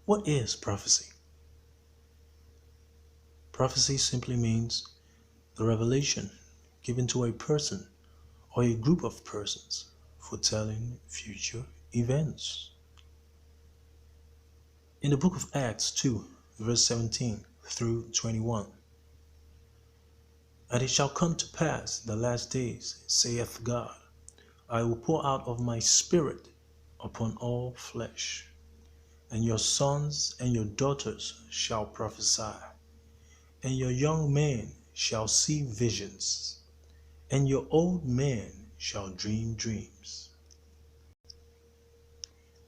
What is prophecy? Prophecy simply means the revelation given to a person or a group of persons foretelling future events. In the book of Acts 2, verse 17 through 21, and it shall come to pass in the last days, saith God, I will pour out of my spirit upon all flesh, and your sons and your daughters shall prophesy, and your young men shall see visions, and your old men shall dream dreams.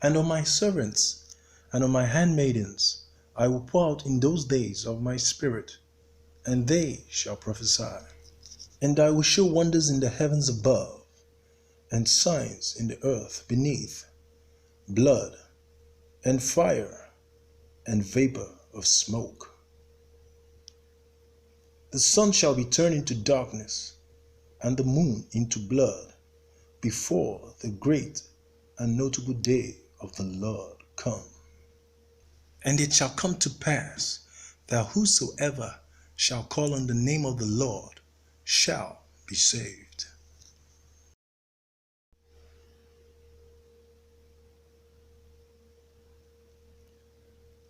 And on my servants and on my handmaidens I will pour out in those days of my spirit, and they shall prophesy. And I will show wonders in the heavens above, and signs in the earth beneath, blood and fire and vapor of smoke. The sun shall be turned into darkness, and the moon into blood, before the great and notable day of the Lord come. And it shall come to pass that whosoever shall call on the name of the Lord shall be saved.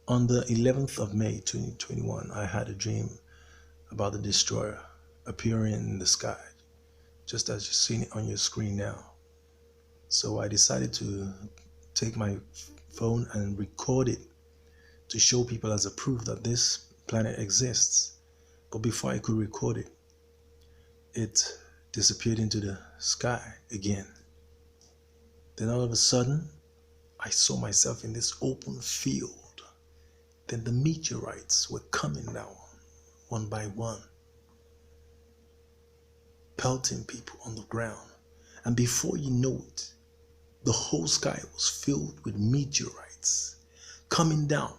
On the 11th of May 2021, I had a dream about the destroyer appearing in the sky, just as you're seeing it on your screen now. So I decided to take my phone and record it to show people as a proof that this planet exists. But before I could record it, it disappeared into the sky again. Then all of a sudden, I saw myself in this open field. Then the meteorites were coming down one by one, pelting people on the ground. And before you know it, the whole sky was filled with meteorites coming down,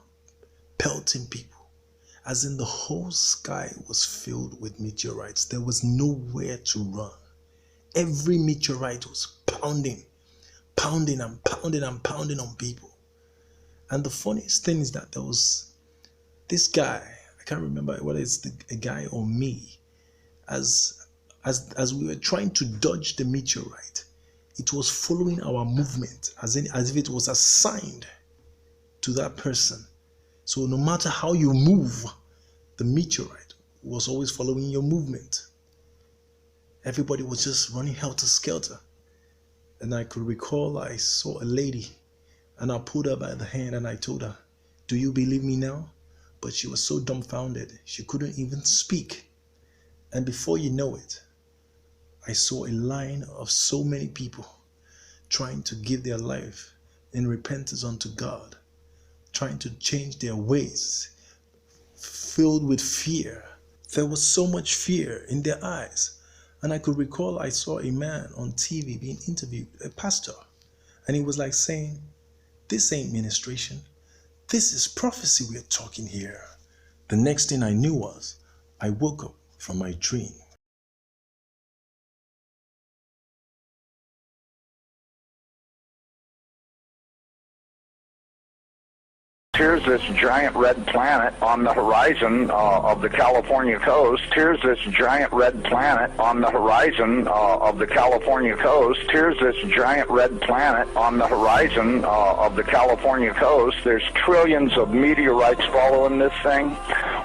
pelting people. As in, the whole sky was filled with meteorites. There was nowhere to run. Every meteorite was pounding and pounding on people. And the funniest thing is that there was this guy, I can't remember whether it's a guy or me, as we were trying to dodge the meteorite, it was following our movement as if it was assigned to that person. So no matter how you move, the meteorite was always following your movement. Everybody was just running helter-skelter. And I could recall I saw a lady, and I pulled her by the hand and I told her, do you believe me now? But she was so dumbfounded, she couldn't even speak. And before you know it, I saw a line of so many people trying to give their life in repentance unto God, trying to change their ways, filled with fear. There was so much fear in their eyes. And I could recall I saw a man on TV being interviewed, a pastor, and he was like saying, this ain't ministration. This is prophecy we're talking here. The next thing I knew was I woke up from my dream. Here's this giant red planet on the horizon of the California coast. Here's this giant red planet on the horizon of the California coast. Here's this giant red planet on the horizon of the California coast. There's trillions of meteorites following this thing.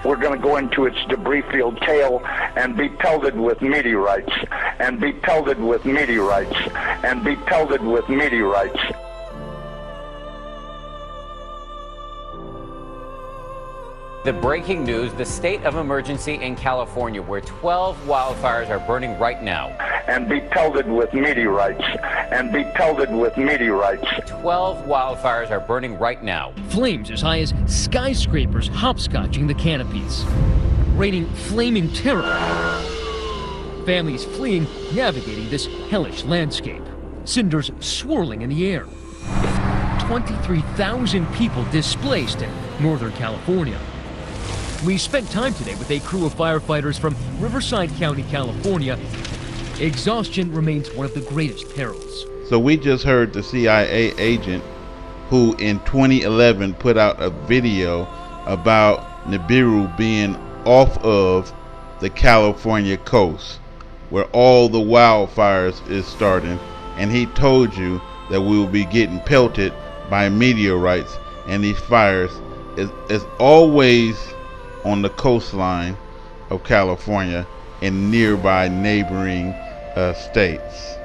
We're going to go into its debris field tail and be pelted with meteorites, and be pelted with meteorites, and be pelted with meteorites. The breaking news, the state of emergency in California, where 12 wildfires are burning right now. And be pelted with meteorites, and be pelted with meteorites. 12 wildfires are burning right now. Flames as high as skyscrapers hopscotching the canopies. Raining flaming terror. Families fleeing, navigating this hellish landscape. Cinders swirling in the air. 23,000 people displaced in Northern California. We spent time today with a crew of firefighters from Riverside County, California. Exhaustion remains one of the greatest perils. So we just heard the CIA agent who in 2011 put out a video about Nibiru being off of the California coast where all the wildfires is starting, and he told you that we will be getting pelted by meteorites, and these fires is always on the coastline of California and nearby neighboring states.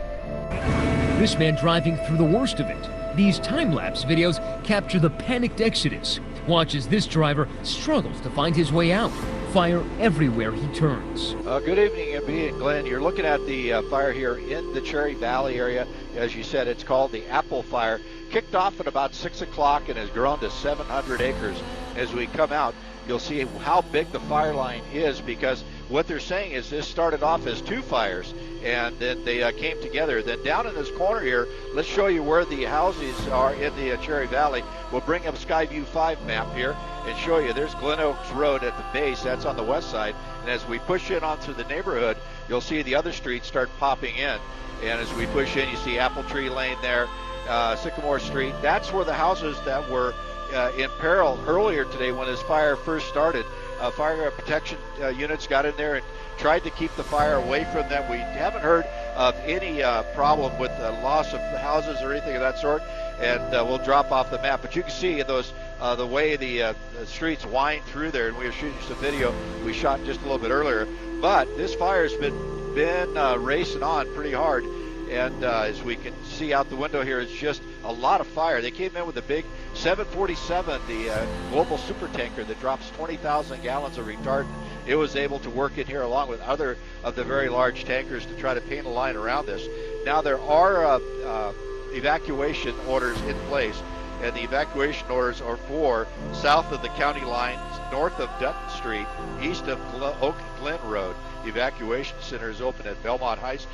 This man driving through the worst of it. These time-lapse videos capture the panicked exodus. Watch as this driver struggles to find his way out. Fire everywhere he turns. Good evening, MB and Glenn. You're looking at the fire here in the Cherry Valley area. As you said, it's called the Apple Fire. Kicked off at about 6 o'clock and has grown to 700 acres. As we come out, you'll see how big the fire line is, because what they're saying is this started off as 2 fires and then they came together. Then down in this corner here, let's show you where the houses are in the Cherry Valley. We'll bring up Skyview 5 map here and show you. There's Glen Oaks Road at the base. That's on the west side. And as we push in onto the neighborhood, you'll see the other streets start popping in. And as we push in, you see Apple Tree Lane there, Sycamore Street. That's where the houses that were in peril earlier today when this fire first started. Fire protection units got in there and tried to keep the fire away from them. We haven't heard of any problem with the loss of houses or anything of that sort, and we'll drop off the map. But you can see those the way the streets wind through there, and we were shooting some video we shot just a little bit earlier. But this fire's been racing on pretty hard, and as we can see out the window here, it's just a lot of fire. They came in with a big 747, the global super tanker that drops 20,000 gallons of retardant. It was able to work in here along with other of the very large tankers to try to paint a line around this. Now there are evacuation orders in place, and the evacuation orders are for south of the county lines, north of Dutton Street, east of Oak Glen Road. The evacuation center is open at Beaumont High School,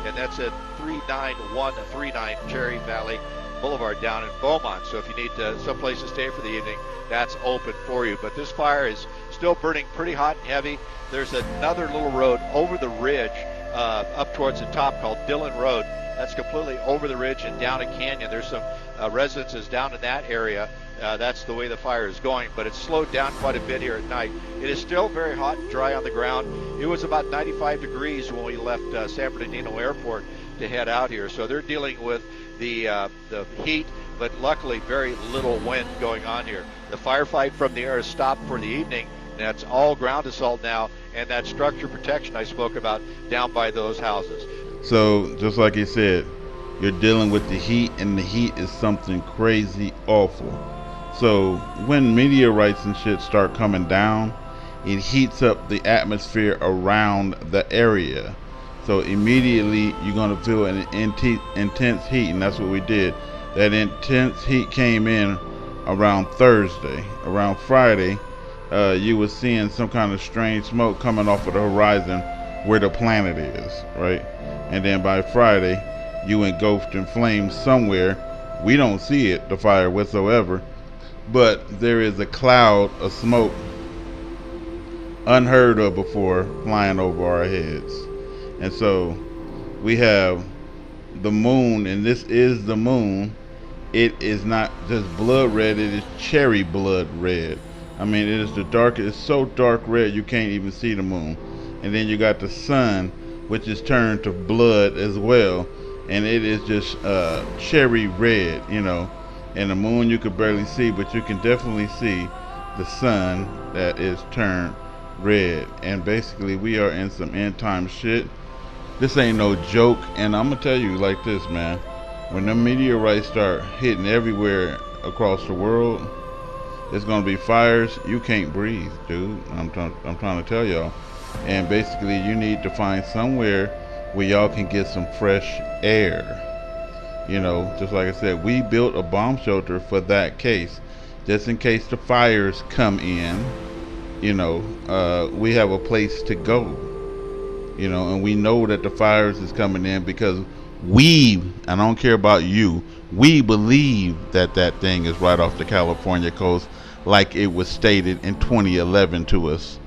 and that's at 39139 Cherry Valley Boulevard down in Beaumont. So if you need someplace to stay for the evening, that's open for you. But this fire is still burning pretty hot and heavy. There's another little road over the ridge up towards the top called Dillon Road. That's completely over the ridge and down a canyon. There's some residences down in that area. That's the way the fire is going, but it's slowed down quite a bit here at night. It is still very hot and dry on the ground. It was about 95 degrees when we left San Bernardino Airport to head out here. So they're dealing with the heat, but luckily very little wind going on here. The firefight from the air is stopped for the evening. That's all ground assault now, and that structure protection I spoke about down by those houses. So just like he said, you're dealing with the heat, and the heat is something crazy awful. So when meteorites and shit start coming down, it heats up the atmosphere around the area. So immediately you're going to feel an intense heat, and that's what we did. That intense heat came in around Thursday. Around Friday, you were seeing some kind of strange smoke coming off of the horizon where the planet is, right? And then by Friday, you engulfed in flames somewhere. We don't see it, the fire whatsoever, but there is a cloud of smoke unheard of before flying over our heads. And so we have the moon, and this is the moon. It is not just blood red, it is cherry blood red. I mean, it is the darkest, it's so dark red you can't even see the moon. And then you got the sun, which is turned to blood as well, and it is just cherry red, you know. And the moon you could barely see, but you can definitely see the sun that is turned red. And basically we are in some end time shit. This ain't no joke, and I'm gonna tell you like this, man. When the meteorites start hitting everywhere across the world, it's gonna be fires. You can't breathe, dude. I'm trying to tell y'all. And basically you need to find somewhere where y'all can get some fresh air. You know, just like I said, we built a bomb shelter for that case, just in case the fires come in. You know, we have a place to go. You know, and we know that the fires is coming in because I don't care about you, we believe that that thing is right off the California coast, like it was stated in 2011 to us.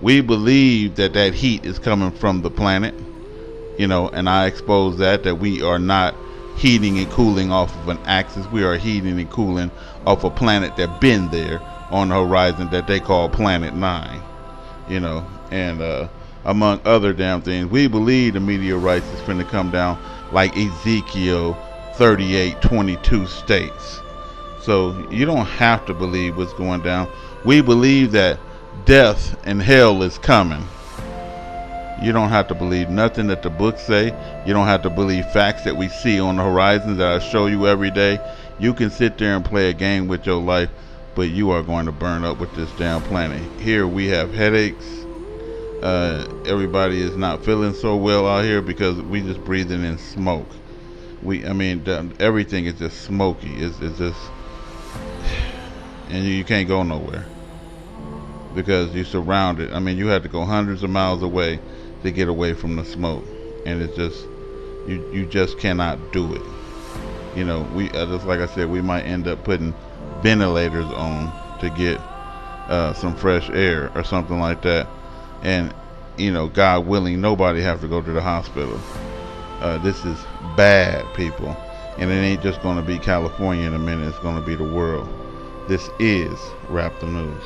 We believe that that heat is coming from the planet, you know, and I expose that we are not heating and cooling off of an axis. We are heating and cooling off a planet that been there on the horizon that they call Planet 9. You know, and among other damn things, we believe the meteorites is finna come down like Ezekiel 38:22 states. So you don't have to believe what's going down. We believe that death and hell is coming. You don't have to believe nothing that the books say. You don't have to believe facts that we see on the horizon that I show you every day. You can sit there and play a game with your life, but you are going to burn up with this damn planet. Here we have headaches. Everybody is not feeling so well out here because we just breathing in smoke. Everything is just smoky. It's just, and you can't go nowhere because you're surrounded. I mean, you have to go hundreds of miles away to get away from the smoke, and it's just, you just cannot do it. You know, we just like I said, we might end up putting ventilators on to get some fresh air or something like that, and you know, God willing, nobody have to go to the hospital. This is bad, people, and it ain't just going to be California in a minute. It's going to be the world. This is Wrap the News.